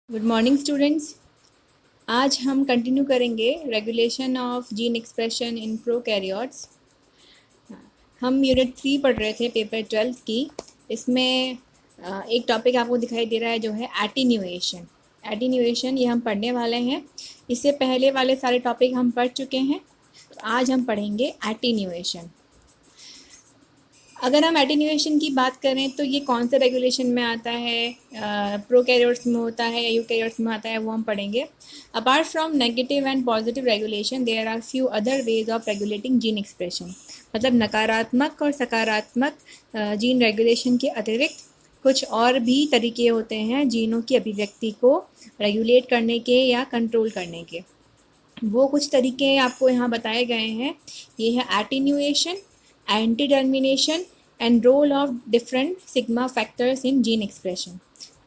Good morning students. आज हम continue करेंगे regulation of gene expression in prokaryotes. हम यूनिट 3 पढ़ रहे थे पेपर 12 की। इसमें एक टॉपिक आपको दिखाई दे रहा है जो है एटीन्यूएशन। एटीन्यूएशन ये हम पढ़ने वाले हैं। इससे पहले वाले सारे टॉपिक हम पढ़ चुके हैं, तो आज हम पढ़ेंगे एटीन्यूएशन। अगर हम एटीन्यूएशन की बात करें तो ये कौन से रेगुलेशन में आता है, प्रोकैरियोट्स में होता है या यूकैरियोट्स में आता है, वो हम पढ़ेंगे। Apart from negative and positive regulation there are few other ways of regulating gene expression. मतलब नकारात्मक और सकारात्मक जीन रेगुलेशन के अतिरिक्त कुछ और भी तरीके होते हैं जीनों की अभिव्यक्ति को रेगुलेट करने के या कंट्रोल करने के। वो कुछ तरीके आपको यहाँ बताए गए हैं। ये है attenuation, anti termination and role of different sigma factors in gene expression,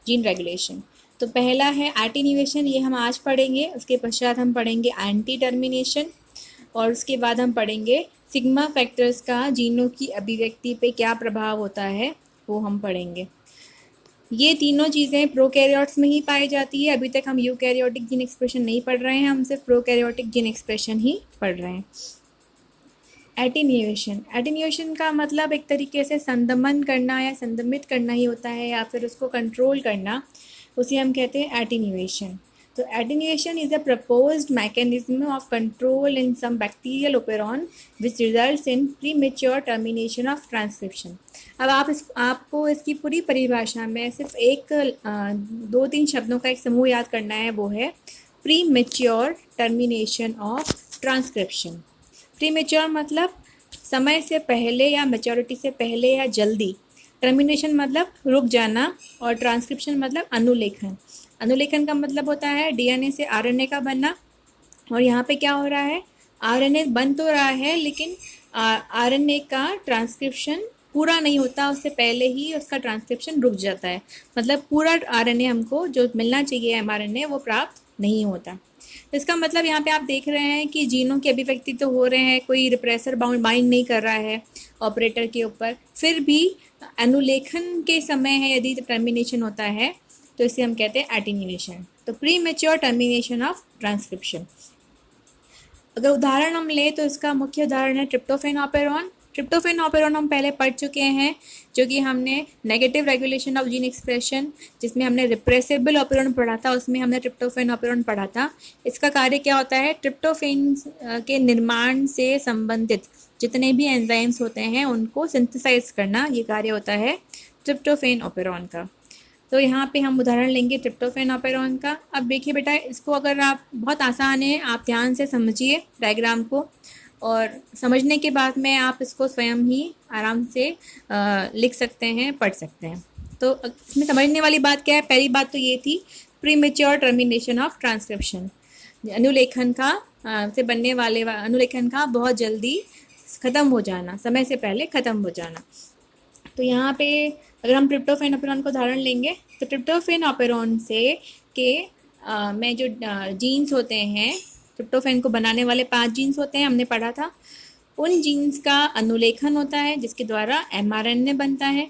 gene regulation. तो पहला है एटीन्यूएशन, ये हम आज पढ़ेंगे। उसके पश्चात हम पढ़ेंगे एंटी टर्मिनेशन और उसके बाद हम पढ़ेंगे सिग्मा फैक्टर्स का जीनों की अभिव्यक्ति पे क्या प्रभाव होता है, वो हम पढ़ेंगे। ये तीनों चीज़ें प्रोकैरियोट्स में ही पाई जाती है। अभी तक हम यूकैरियोटिक जीन एक्सप्रेशन नहीं पढ़ रहे हैं, हम सिर्फ प्रोकैरियोटिक जीन एक्सप्रेशन ही पढ़ रहे हैं। एटीन्यूएशन, एटीन्यूएशन का मतलब एक तरीके से संदमन करना या संदमित करना ही होता है, या फिर उसको कंट्रोल करना, उसे हम कहते हैं एटीन्यूएशन। तो attenuation is a proposed mechanism of control in some bacterial operon which results in premature termination of transcription. अब आपको इसकी पूरी परिभाषा में सिर्फ एक 2-3 शब्दों का एक समूह याद करना है, वो है premature termination of transcription. Premature मतलब समय से पहले या मैच्योरिटी से पहले या जल्दी। टर्मिनेशन मतलब रुक जाना, और ट्रांसक्रिप्शन मतलब अनुलेखन। अनुलेखन का मतलब होता है डीएनए से आरएनए का बनना। और यहाँ पे क्या हो रहा है, आरएनए बन तो रहा है लेकिन आरएनए का ट्रांसक्रिप्शन पूरा नहीं होता, उससे पहले ही उसका ट्रांसक्रिप्शन रुक जाता है। मतलब पूरा आरएनए हमको जो मिलना चाहिए एमआरएनए वो प्राप्त नहीं होता। तो इसका मतलब यहाँ पे आप देख रहे हैं कि जीनों के अभिव्यक्ति तो हो रहे हैं, कोई रिप्रेसर बाइंड नहीं कर रहा है ऑपरेटर के ऊपर, फिर भी अनुलेखन के समय है यदि टर्मिनेशन होता है तो इसे हम कहते हैं एटीन्यूएशन। तो pre mature termination of transcription. अगर उदाहरण हम लें तो इसका मुख्य उदाहरण है ट्रिप्टोफैन ऑपेरॉन। ट्रिप्टोफैन ऑपेरॉन हम पहले पढ़ चुके हैं, जो कि हमने negative regulation of gene expression, जिसमें हमने रिप्रेसिबल ऑपेरॉन पढ़ा था, उसमें हमने ट्रिप्टोफैन ऑपेरॉन पढ़ा था। इसका कार्य क्या होता है, ट्रिप्टोफैन के निर्माण से संबंधित जितने भी एंजाइम्स होते हैं उनको सिंथेसाइज करना, ये कार्य होता है ट्रिप्टोफैन ऑपेरॉन का। तो यहाँ पे हम उदाहरण लेंगे ट्रिप्टोफैन ऑपेरॉन का। अब देखिए बेटा, इसको अगर आप, बहुत आसान है, आप ध्यान से समझिए डायग्राम को, और समझने के बाद में आप इसको स्वयं ही आराम से लिख सकते हैं, पढ़ सकते हैं। तो इसमें समझने वाली बात क्या है, पहली बात तो ये थी प्रीमेच्योर टर्मिनेशन ऑफ ट्रांसक्रिप्शन, अनुलेखन का से बनने वाले अनुलेखन का बहुत जल्दी ख़त्म हो जाना, समय से पहले ख़त्म हो जाना। तो यहाँ पे अगर हम ट्रिप्टोफैन ऑपेरॉन का उदाहरण लेंगे तो ट्रिप्टोफैन ऑपेरॉन से के में जो जीन्स होते हैं, ट्रिप्टोफैन को बनाने वाले 5 जीन्स होते हैं, हमने पढ़ा था। उन जीन्स का अनुलेखन होता है जिसके द्वारा एमआरएनए बनता है,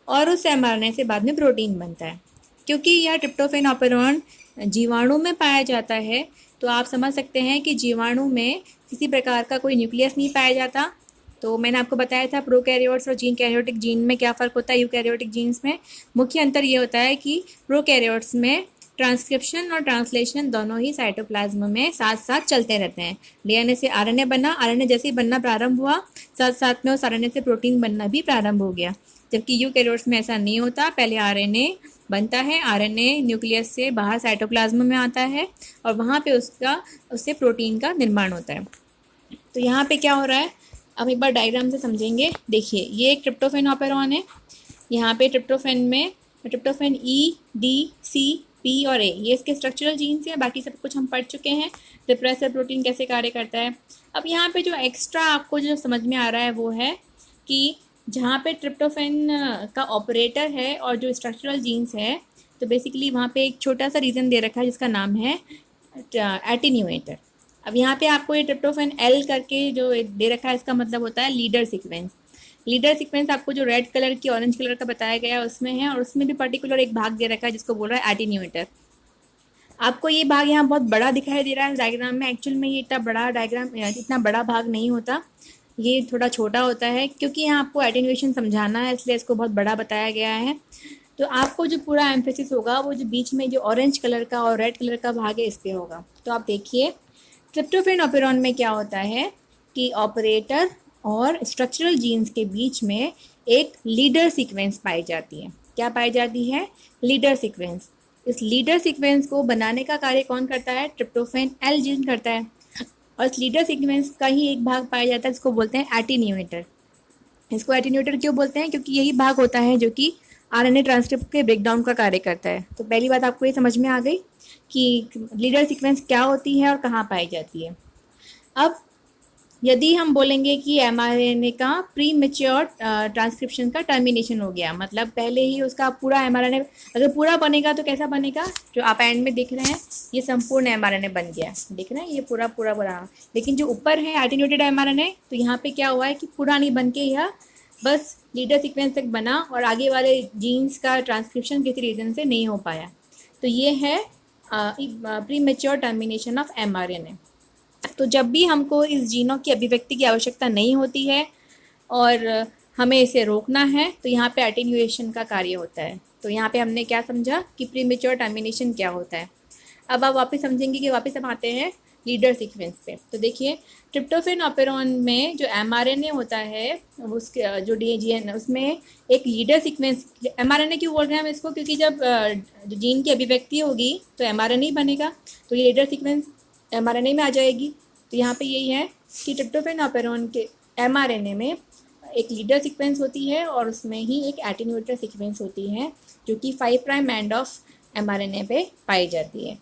और उस एमआरएनए से बाद में प्रोटीन बनता है। क्योंकि यह ट्रिप्टोफैन ऑपेरॉन जीवाणु में पाया जाता है, तो आप समझ सकते हैं कि जीवाणु में किसी प्रकार का कोई न्यूक्लियस नहीं पाया जाता। तो मैंने आपको बताया था प्रोकैरियोट्स और जीन कैरियोटिक जीन में क्या फ़र्क होता है। यूकैरियोटिक जीन्स में मुख्य अंतर ये होता है कि प्रोकैरियोट्स में ट्रांसक्रिप्शन और ट्रांसलेशन दोनों ही साइटोप्लाज्म में साथ साथ चलते रहते हैं। डीएनए से आरएनए बना, आरएनए जैसे ही बनना प्रारंभ हुआ, साथ साथ में उस आरएनए से प्रोटीन बनना भी प्रारंभ हो गया। जबकि यूकैरियोट्स में ऐसा नहीं होता, पहले आरएनए बनता है, आरएनए न्यूक्लियस से बाहर साइटोप्लाज्म में आता है और वहाँ पे उससे प्रोटीन का निर्माण होता है। तो यहाँ पे क्या हो रहा है, अब एक बार डायग्राम से समझेंगे। देखिए, ये एक ट्रिप्टोफैन ऑपेरॉन है। यहाँ पे ट्रिप्टोफैन में ट्रिप्टोफैन ई, डी, सी, पी और ए, ये इसके स्ट्रक्चरल जीन्स हैं। बाकी सब कुछ हम पढ़ चुके हैं, रिप्रेसर प्रोटीन कैसे कार्य करता है। अब यहाँ पे जो एक्स्ट्रा आपको जो समझ में आ रहा है वो है कि जहाँ पे ट्रिप्टोफैन का ऑपरेटर है और जो स्ट्रक्चरल जीन्स है, तो बेसिकली वहाँ पे एक छोटा सा रीज़न दे रखा है जिसका नाम है एटीन्यूएटर। अब यहाँ पे आपको ये ट्रिप्टोफैन एल करके जो दे रखा है, इसका मतलब होता है लीडर सीक्वेंस। लीडर सीक्वेंस आपको जो रेड कलर की ऑरेंज कलर का बताया गया है उसमें है, और उसमें भी पर्टिकुलर एक भाग दे रखा है जिसको बोल रहा है एटीन्यूएटर। आपको ये भाग यहाँ बहुत बड़ा दिखाई दे रहा है डायग्राम में, एक्चुअल में ये इतना बड़ा डायग्राम, इतना बड़ा भाग नहीं होता, ये थोड़ा छोटा होता है, क्योंकि यहाँ आपको एटेन्यूएशन समझाना है इसलिए इसको बहुत बड़ा बताया गया है। तो आपको जो पूरा एम्फेसिस होगा वो जो बीच में जो ऑरेंज कलर का और रेड कलर का भाग है इस पे होगा। तो आप देखिए ट्रिप्टोफैन ऑपेरॉन में क्या होता है कि ऑपरेटर और स्ट्रक्चरल जीन्स के बीच में एक लीडर सीक्वेंस पाई जाती है। क्या पाई जाती है? Leader sequence. इस लीडर सीक्वेंस को बनाने का कार्य कौन करता है? ट्रिप्टोफैन एल जीन करता है। और इस लीडर सीक्वेंस का ही एक भाग पाया जाता है जिसको बोलते हैं एटीन्यूएटर। इसको एटीन्यूएटर क्यों बोलते हैं? क्योंकि यही भाग होता है जो कि आरएनए ट्रांसक्रिप्ट के ब्रेकडाउन का कार्य करता है। तो पहली बात आपको ये समझ में आ गई कि लीडर सीक्वेंस क्या होती है और कहाँ पाई जाती है। अब यदि हम बोलेंगे कि एमआरएनए का प्री मेच्योर ट्रांसक्रिप्शन का टर्मिनेशन हो गया, मतलब पहले ही उसका पूरा एमआरएनए अगर पूरा बनेगा तो कैसा बनेगा? जो आप एंड में देख रहे हैं ये संपूर्ण एमआरएनए बन गया, देख रहे हैं ये पूरा पूरा बना। लेकिन जो ऊपर है एटीन्यूएटेड एमआरएनए, तो यहाँ पे क्या हुआ है कि पूरा नहीं बन के यह बस लीडर सीक्वेंस तक बना और आगे वाले जीन्स का ट्रांसक्रिप्शन किसी रीज़न से नहीं हो पाया। तो ये है pre mature termination of mRNA. तो जब भी हमको इस जीनों की अभिव्यक्ति की आवश्यकता नहीं होती है और हमें इसे रोकना है तो यहाँ पे एटेन्यूएशन का कार्य होता है। तो यहाँ पे हमने क्या समझा कि प्रीमेच्योर टर्मिनेशन क्या होता है। अब आप वापस समझेंगे कि वापस हम आते हैं लीडर सीक्वेंस पे। तो देखिए ट्रिप्टोफैन ऑपेरॉन में जो एमआरएनए होता है उसके जो डीजीएन उसमें एक लीडर सीक्वेंस, एमआरएनए क्यों बोल रहे हैं हम इसको? क्योंकि जब जीन की अभिव्यक्ति होगी तो एमआरएनए ही बनेगा, तो ये लीडर सीक्वेंस एमआरएनए में आ जाएगी। तो यहाँ पे यही है कि ट्रिप्टोफैन ऑपेरॉन के एमआरएनए में एक लीडर सीक्वेंस होती है और उसमें ही एक एटीन्यूएटर सीक्वेंस होती है जो कि 5 प्राइम एंड ऑफ एमआरएनए पे पाई जाती है।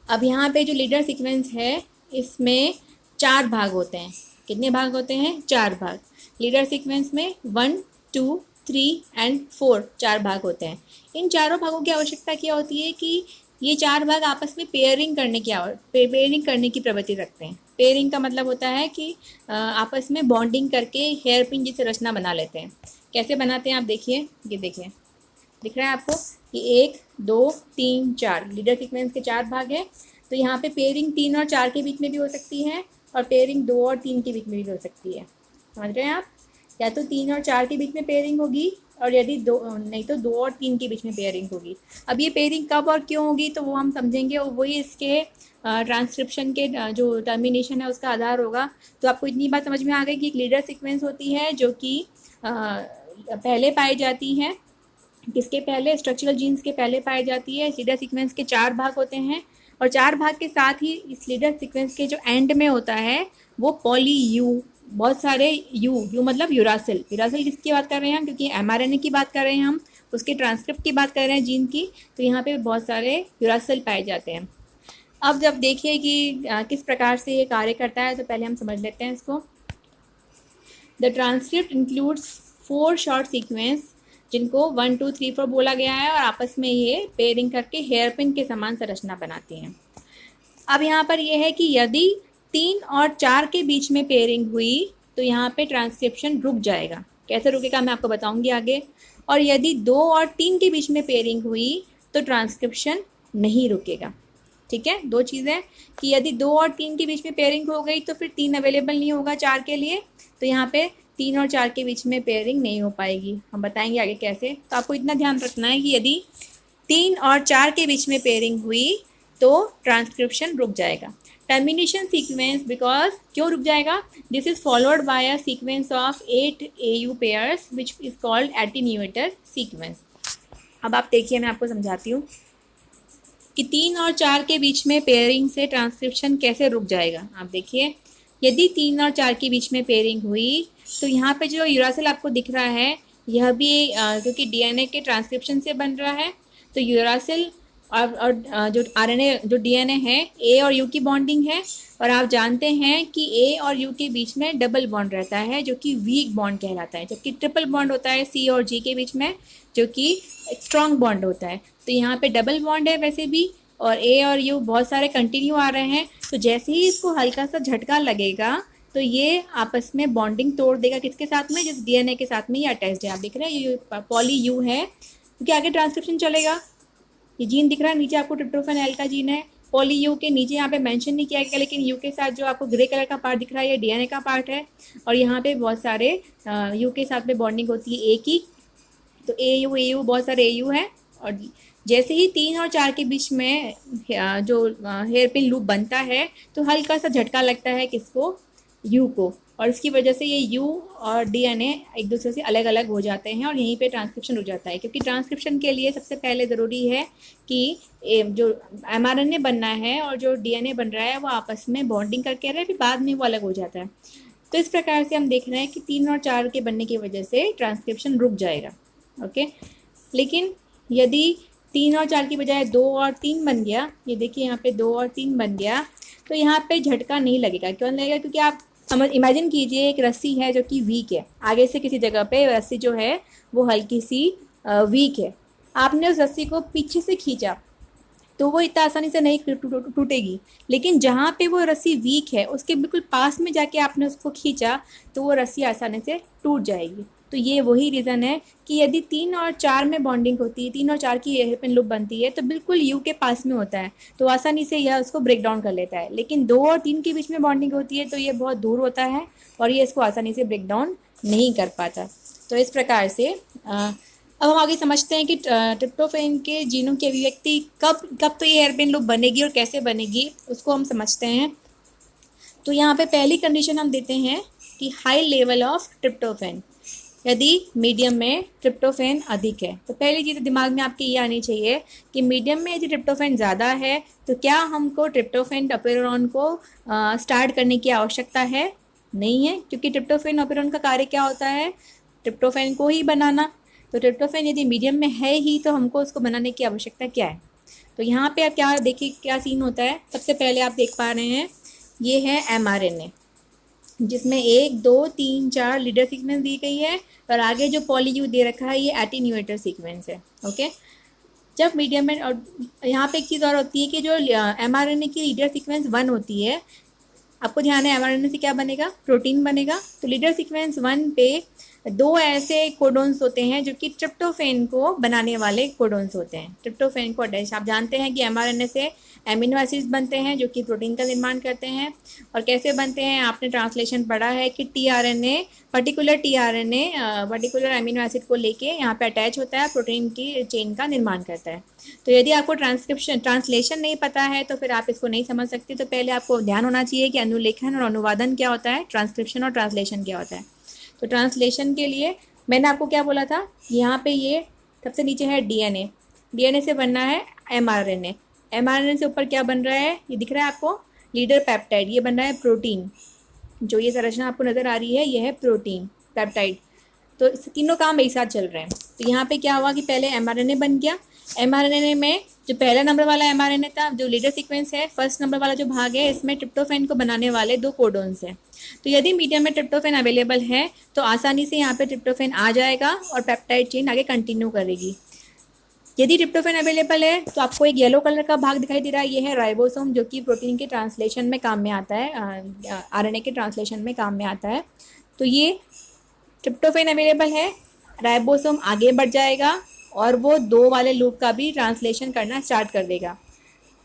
अब यहाँ पे जो लीडर सीक्वेंस है इसमें 4 भाग होते हैं। कितने भाग होते हैं? 4 भाग। लीडर सीक्वेंस में 1, 2, 3 एंड 4 4 भाग होते हैं। इन चारों भागों की आवश्यकता क्या होती है कि ये 4 भाग आपस में पेयरिंग करने की प्रवृत्ति रखते हैं। पेयरिंग का मतलब होता है कि आपस में बॉन्डिंग करके हेयर पिन जैसे रचना बना लेते हैं। कैसे बनाते हैं आप देखिए, ये देखिए दिख रहा है आपको कि 1, 2, 3, 4 लीडर सीक्वेंस के 4 भाग हैं। तो यहाँ पे पेयरिंग 3 और 4 के बीच में भी हो सकती है और पेयरिंग 2 और 3 के बीच में भी हो सकती है। समझ रहे हैं आप? या तो 3 और 4 के बीच में पेयरिंग होगी और यदि 2 नहीं तो 2 और 3 के बीच में पेयरिंग होगी। अब ये पेयरिंग कब और क्यों होगी तो वो हम समझेंगे और वही इसके ट्रांसक्रिप्शन के जो टर्मिनेशन है उसका आधार होगा। तो आपको इतनी बात समझ में आ गई कि एक लीडर सीक्वेंस होती है जो कि पहले पाई जाती है। किसके पहले? स्ट्रक्चरल जीन्स के पहले पाई जाती है। लीडर सीक्वेंस के 4 भाग होते हैं और 4 भाग के साथ ही इस लीडर सीक्वेंस के जो एंड में होता है वो पॉली यू, बहुत सारे यू मतलब यूरासिल। यूरासिल किसकी बात कर रहे हैं हम? क्योंकि एमआरएनए की बात कर रहे हैं हम, उसके ट्रांसक्रिप्ट की बात कर रहे हैं जीन की, तो यहाँ पे बहुत सारे यूरासिल पाए जाते हैं। अब जब देखिए कि किस प्रकार से ये कार्य करता है तो पहले हम समझ लेते हैं इसको। The transcript includes 4 short sequence जिनको 1, 2, 3, 4 बोला गया है और आपस में ये पेयरिंग करके हेयर पिन के समान संरचना बनाती हैं। अब यहाँ पर यह है कि यदि 3 और 4 के बीच में पेयरिंग हुई तो यहाँ पे ट्रांसक्रिप्शन रुक जाएगा। कैसे रुकेगा मैं आपको बताऊंगी आगे। और यदि 2 और 3 के बीच में पेयरिंग हुई तो ट्रांसक्रिप्शन नहीं रुकेगा। ठीक है, 2 चीज़ें कि यदि 2 और 3 के बीच में पेयरिंग हो गई तो फिर 3 अवेलेबल नहीं होगा 4 के लिए, तो यहाँ पे 3 और 4 के बीच में पेयरिंग नहीं हो पाएगी। हम बताएंगे आगे कैसे। तो आपको इतना ध्यान रखना है कि यदि 3 और 4 के बीच में पेयरिंग हुई तो ट्रांसक्रिप्शन रुक जाएगा। टर्मिनेशन सीक्वेंस बिकॉज क्यों रुक जाएगा? This is followed by a sequence of 8 AU pairs which is called attenuator sequence. अब आप देखिए मैं आपको समझाती हूँ कि 3 और 4 के बीच में पेयरिंग से ट्रांसक्रिप्शन कैसे रुक जाएगा। आप देखिए यदि 3 और 4 के बीच में पेयरिंग हुई तो यहाँ पे जो यूरासिल आपको दिख रहा है यह भी क्योंकि डीएनए के ट्रांसक्रिप्शन से बन रहा है, तो यूरासिल और जो आरएनए जो डीएनए है ए और यू की बॉन्डिंग है। और आप जानते हैं कि ए और यू के बीच में डबल बॉन्ड रहता है जो कि वीक बॉन्ड कहलाता है, जबकि ट्रिपल बॉन्ड होता है सी और जी के बीच में जो कि स्ट्रॉन्ग बॉन्ड होता है। तो यहाँ पे डबल बॉन्ड है वैसे भी और ए और यू बहुत सारे कंटिन्यू आ रहे हैं। तो जैसे ही इसको हल्का सा झटका लगेगा तो ये आपस में बॉन्डिंग तोड़ देगा। किसके साथ में? जिस डीएनए के साथ में ये अटैच्ड है। आप देख रहे हैं ये पॉली यू है क्योंकि आगे ट्रांसक्रिप्शन चलेगा। ये जीन दिख रहा है नीचे आपको, ट्रिप्टोफैन एल का जीन है। पॉली यू के नीचे यहाँ पे मेंशन नहीं किया गया, लेकिन यू के साथ जो आपको ग्रे कलर का पार्ट दिख रहा है ये डीएनए का पार्ट है। और यहाँ पे बहुत सारे यू के साथ में बॉन्डिंग होती है ए की, तो ए यू बहुत सारे ए यू है। और जैसे ही 3 और 4 के बीच में जो हेयर पिन लूप बनता है तो हल्का सा झटका लगता है किसको, यू को, और इसकी वजह से ये यू और डीएनए एक दूसरे से अलग अलग हो जाते हैं और यहीं पे ट्रांसक्रिप्शन हो जाता है। क्योंकि ट्रांसक्रिप्शन के लिए सबसे पहले ज़रूरी है कि जो एमआरएनए बनना है और जो डीएनए बन रहा है वो आपस में बॉन्डिंग करके रहे, फिर बाद में वो अलग हो जाता है। तो इस प्रकार से हम देख रहे हैं कि 3 और 4 के बनने की वजह से ट्रांसक्रिप्शन रुक जाएगा। ओके, लेकिन यदि 3 और 4 की बजाय 2 और 3 बन गया, ये देखिए यहाँ पे 2 और 3 बन गया, तो यहाँ पे झटका नहीं लगेगा। क्यों नहीं लगेगा? क्योंकि आप समझ इमेजिन कीजिए एक रस्सी है जो कि वीक है, आगे से किसी जगह पे रस्सी जो है वो हल्की सी वीक है, आपने उस रस्सी को पीछे से खींचा तो वो इतना आसानी से नहीं टूटेगी। लेकिन जहाँ पे वो रस्सी वीक है उसके बिल्कुल पास में जाके आपने उसको खींचा तो वो रस्सी आसानी से टूट जाएगी। तो ये वही रीज़न है कि यदि 3 और 4 में बॉन्डिंग होती है, 3 और 4 की हेयर पिन लूप बनती है, तो बिल्कुल यू के पास में होता है तो आसानी से यह उसको ब्रेक डाउन कर लेता है। लेकिन 2 और 3 के बीच में बॉन्डिंग होती है तो ये बहुत दूर होता है और ये इसको आसानी से ब्रेक डाउन नहीं कर पाता। तो इस प्रकार से अब हम आगे समझते हैं कि ट्रिप्टोफैन के जीनों की अभिव्यक्ति कब तो ये हेयर पिन लूप बनेगी और कैसे बनेगी उसको हम समझते हैं। तो यहाँ पे पहली कंडीशन हम देते हैं कि हाई लेवल ऑफ ट्रिप्टोफैन, यदि मीडियम में ट्रिप्टोफैन अधिक है। तो पहली चीज़ दिमाग में आपकी ये आनी चाहिए कि मीडियम में यदि ट्रिप्टोफैन ज़्यादा है तो क्या हमको ट्रिप्टोफैन अपेरोन को स्टार्ट करने की आवश्यकता है? नहीं है, क्योंकि ट्रिप्टोफैन अपेरोन का कार्य क्या होता है? ट्रिप्टोफैन को ही बनाना। तो ट्रिप्टोफैन यदि मीडियम में है ही तो हमको उसको बनाने की आवश्यकता क्या है? तो यहाँ पे आप क्या देखिए क्या सीन होता है। सबसे पहले आप देख पा रहे हैं ये है एमआरएनए, जिसमें 1 2 3 4 लीडर सीक्वेंस दी गई है और आगे जो पॉली यू दे रखा है ये एटीन्यूएटर सीक्वेंस है। ओके, जब मीडियम में, और यहाँ पे एक चीज़ और होती है कि जो एमआरएनए की लीडर सीक्वेंस 1 होती है, आपको ध्यान है एमआरएनए से क्या बनेगा? प्रोटीन बनेगा। तो लीडर सीक्वेंस 1 पे 2 ऐसे कोडोन्स होते हैं जो कि ट्रिप्टोफैन को बनाने वाले कोडोन्स होते हैं। ट्रिप्टोफैन को अटैच, आप जानते हैं कि एमआरएनए से एमिनो एसिड्स बनते हैं जो कि प्रोटीन का निर्माण करते हैं। और कैसे बनते हैं? आपने ट्रांसलेशन पढ़ा है कि टीआरएनए पर्टिकुलर एमिनो एसिड को लेके यहाँ पे अटैच होता है, प्रोटीन की चेन का निर्माण करता है। तो यदि आपको ट्रांसलेशन नहीं पता है तो फिर आप इसको नहीं समझ सकते। तो पहले आपको ध्यान होना चाहिए कि अनुलेखन और अनुवादन क्या होता है, ट्रांसक्रिप्शन और ट्रांसलेशन क्या होता है। तो ट्रांसलेशन के लिए मैंने आपको क्या बोला था, यहाँ पे ये सबसे नीचे है डीएनए, डीएनए से बनना है एमआरएनए, एमआरएनए से ऊपर क्या बन रहा है ये दिख रहा है आपको, लीडर पेप्टाइड, ये बन रहा है प्रोटीन। जो ये संरचना आपको नज़र आ रही है ये है प्रोटीन पेप्टाइड। तो तीनों काम एक साथ चल रहे हैं। तो यहाँ पे क्या हुआ कि पहले एमआरएनए बन गया, एमआरएनए में जो पहला नंबर वाला एमआरएनए था, जो लीडर सीक्वेंस है, फर्स्ट नंबर वाला जो भाग है, इसमें ट्रिप्टोफैन को बनाने वाले 2 कोडोन्स हैं। तो यदि मीडियम में ट्रिप्टोफैन अवेलेबल है तो आसानी से यहाँ पे ट्रिप्टोफैन आ जाएगा और पेप्टाइड चेन आगे कंटिन्यू करेगी। यदि ट्रिप्टोफैन अवेलेबल है तो आपको एक येलो कलर का भाग दिखाई दे रहा है, ये है राइबोसोम, जो कि प्रोटीन के ट्रांसलेशन में काम में आता है, आरएनए के ट्रांसलेशन में काम में आता है। तो ये ट्रिप्टोफैन अवेलेबल है, राइबोसोम आगे बढ़ जाएगा और वो 2 वाले लूप का भी ट्रांसलेशन करना स्टार्ट कर देगा।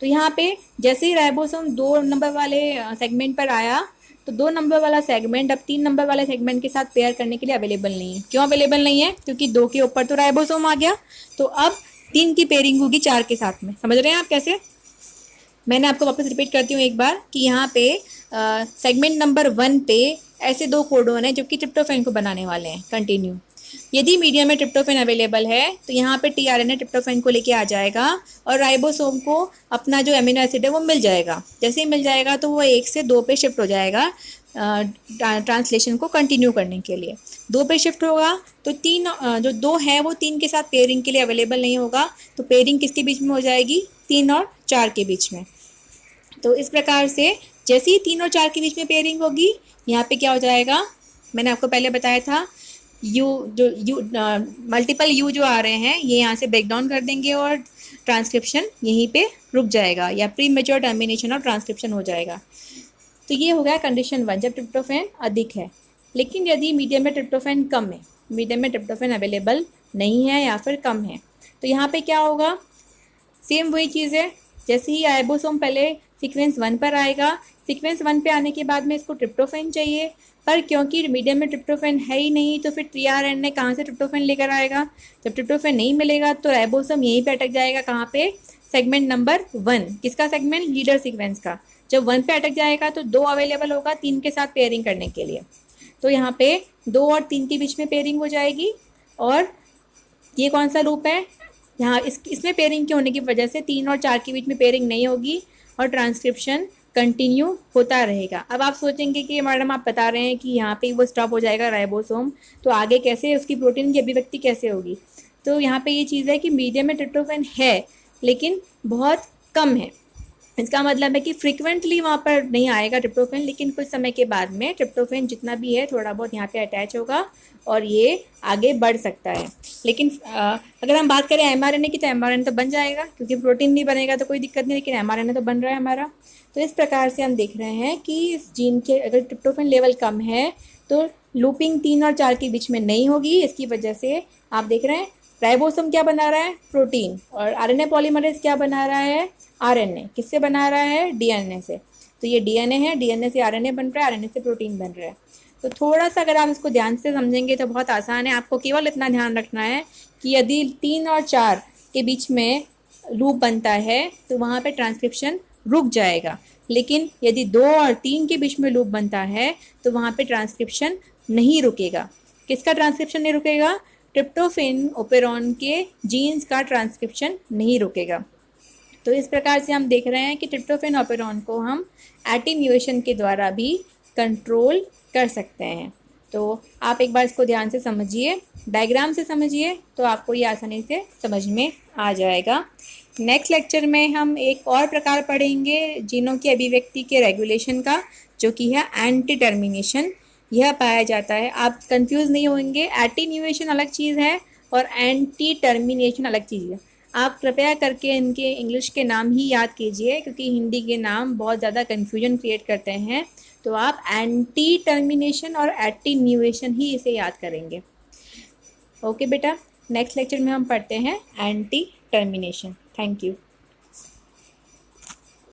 तो यहाँ पे जैसे ही राइबोसोम 2 नंबर वाले सेगमेंट पर आया तो 2 नंबर वाला सेगमेंट अब 3 नंबर वाले सेगमेंट के साथ पेयर करने के लिए अवेलेबल नहीं है। क्यों अवेलेबल नहीं है? क्योंकि 2 के ऊपर तो राइबोसोम आ गया, तो अब 3 की पेयरिंग होगी 4 के साथ में। समझ रहे हैं आप कैसे? मैंने आपको वापस रिपीट करती हूँ एक बार कि यहाँ पे सेगमेंट नंबर 1 पे ऐसे 2 कोडोन हैं जो कि ट्रिप्टोफैन को बनाने वाले हैं कंटिन्यू। यदि मीडियम में ट्रिप्टोफैन अवेलेबल है तो यहाँ पे टीआरएनए ट्रिप्टोफैन को लेके आ जाएगा और राइबोसोम को अपना जो अमीनो एसिड है वो मिल जाएगा। जैसे ही मिल जाएगा तो वो 1 से 2 पे शिफ्ट हो जाएगा ट्रांसलेशन को कंटिन्यू करने के लिए। 2 पे शिफ्ट होगा तो 3 जो 2 है वो 3 के साथ पेयरिंग के लिए अवेलेबल नहीं होगा, तो पेयरिंग किसके बीच में हो जाएगी? 3 और 4 के बीच में। तो इस प्रकार से जैसे ही 3 और 4 के बीच में पेयरिंग होगी, यहाँ पे क्या हो जाएगा, मैंने आपको पहले बताया था, मल्टीपल यू जो आ रहे हैं ये यहाँ से ब्रेक डाउन कर देंगे और ट्रांसक्रिप्शन यहीं पे रुक जाएगा या प्री मेच्योर टर्मिनेशन और ट्रांसक्रिप्शन हो जाएगा। तो ये हो गया कंडीशन 1 जब ट्रिप्टोफैन अधिक है। लेकिन यदि मीडियम में ट्रिप्टोफैन कम है, मीडियम में ट्रिप्टोफैन अवेलेबल नहीं है या फिर कम है, तो यहाँ पे क्या होगा, सेम वही चीज़ है, जैसे ही राइबोसोम पहले सीक्वेंस 1 पर आएगा, सीक्वेंस 1 पे आने के बाद में इसको ट्रिप्टोफैन चाहिए, पर क्योंकि मीडियम में ट्रिप्टोफैन है ही नहीं तो फिर टीआरएनए कहाँ से ट्रिप्टोफैन लेकर आएगा। जब ट्रिप्टोफैन नहीं मिलेगा तो राइबोसोम यहीं पे अटक जाएगा, कहाँ पे, सेगमेंट नंबर 1। किसका सेगमेंट, लीडर सीक्वेंस का। जब 1 पे अटक जाएगा तो 2 अवेलेबल होगा 3 के साथ पेयरिंग करने के लिए, तो यहाँ पे 2 और 3 के बीच में पेयरिंग हो जाएगी। और ये कौन सा लूप है, यहाँ इसमें पेयरिंग के होने की वजह से 3 और 4 के बीच में पेयरिंग नहीं होगी और ट्रांसक्रिप्शन कंटिन्यू होता रहेगा। अब आप सोचेंगे कि मैडम आप बता रहे हैं कि यहाँ पे वो स्टॉप हो जाएगा राइबोसोम, तो आगे कैसे उसकी प्रोटीन की अभिव्यक्ति कैसे होगी। तो यहाँ पे ये चीज़ है कि मीडियम में ट्रिप्टोफैन है लेकिन बहुत कम है। इसका मतलब है कि फ्रिक्वेंटली वहाँ पर नहीं आएगा ट्रिप्टोफैन, लेकिन कुछ समय के बाद में ट्रिप्टोफैन जितना भी है थोड़ा बहुत यहाँ पे अटैच होगा और ये आगे बढ़ सकता है। लेकिन अगर हम बात करें एमआरएनए की, तो एमआरएनए तो बन जाएगा, क्योंकि प्रोटीन नहीं बनेगा तो कोई दिक्कत नहीं, लेकिन एमआरएनए तो बन रहा है हमारा। तो इस प्रकार से हम देख रहे हैं कि इस जीन के अगर ट्रिप्टोफैन लेवल कम है तो लूपिंग 3 और 4 के बीच में नहीं होगी। इसकी वजह से आप देख रहे हैं राइबोसोम क्या बना रहा है, प्रोटीन, और आरएनए पॉलीमरेज क्या बना रहा है, आरएनए। किससे बना रहा है, डीएनए से। तो ये डीएनए है, डीएनए से आरएनए बन रहा है, आरएनए से प्रोटीन बन रहा है। तो थोड़ा सा अगर आप इसको ध्यान से समझेंगे तो बहुत आसान है। आपको केवल इतना ध्यान रखना है कि यदि 3 और 4 के बीच में लूप बनता है तो वहाँ पे ट्रांसक्रिप्शन रुक जाएगा, लेकिन यदि 2 और 3 के बीच में लूप बनता है तो वहाँ पे ट्रांसक्रिप्शन नहीं रुकेगा। किसका ट्रांसक्रिप्शन नहीं रुकेगा, ट्रिप्टोफैन ओपेरॉन के जीन्स का ट्रांसक्रिप्शन नहीं रुकेगा। तो इस प्रकार से हम देख रहे हैं कि ट्रिप्टोफैन ओपेरॉन को हम एटीन्यूएशन के द्वारा भी कंट्रोल कर सकते हैं। तो आप एक बार इसको ध्यान से समझिए, डायग्राम से समझिए, तो आपको ये आसानी से समझ में आ जाएगा। नेक्स्ट लेक्चर में हम एक और प्रकार पढ़ेंगे जीनों की अभिव्यक्ति के रेगुलेशन का, जो कि है एंटी टर्मिनेशन। यह पाया जाता है, आप कंफ्यूज नहीं होंगे, एटीन्यूएशन अलग चीज़ है और एंटी टर्मिनेशन अलग चीज़ है। आप कृपया करके इनके इंग्लिश के नाम ही याद कीजिए, क्योंकि हिंदी के नाम बहुत ज़्यादा कन्फ्यूजन क्रिएट करते हैं। तो आप एंटी टर्मिनेशन और एटीन्यूएशन ही इसे याद करेंगे। ओके बेटा, नेक्स्ट लेक्चर में हम पढ़ते हैं एंटी टर्मिनेशन। Thank you.